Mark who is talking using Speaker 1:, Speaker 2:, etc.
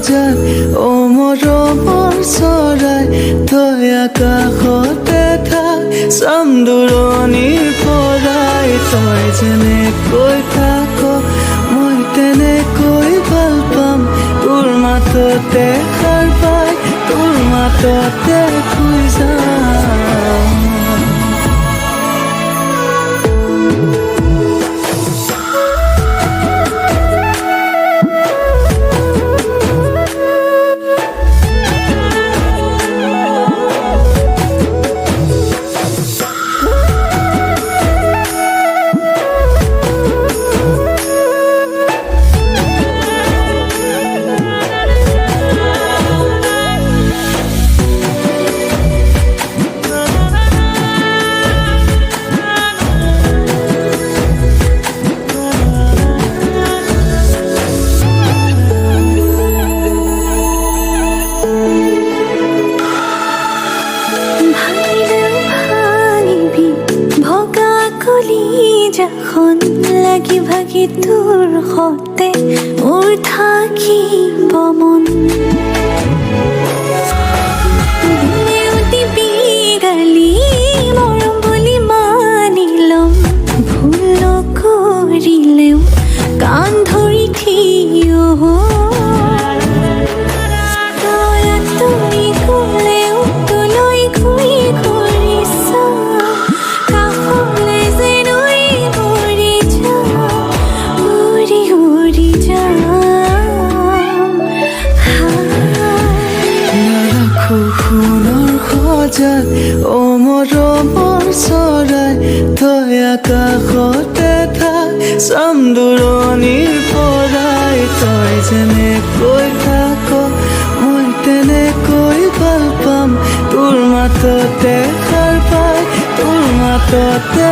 Speaker 1: খোজাত ও মৰমৰ চৰাই তই আকাশতে থাক চাম দূৰণিৰ পৰাই তই যেনেকৈ থাক মই তেনেকৈ ভাল পাম তোৰ মাততে সাৰ পাই তোৰ মাততে শুই যাম
Speaker 2: যখন লাগি ভাগি তোৰ সতে মোৰ থাকিব মন দিবি গালি মৰম বুলি মানি ল'ম ভুল কৰিলেও কাণ ধৰি থিয় তই আঁতৰি গ'লেও তোলৈ ঘূৰি ঘূৰি চাওঁ কাষলৈ যেন
Speaker 1: সোণৰ খোজাত ও মৰমৰ চৰাই তই আকাশতে থাক চাম দূৰণিৰ পৰাই তই যেনেকৈ থাক মই তেনেকৈ ভাল পাম তোৰ মাততে সাৰ পাই তোৰ মাততে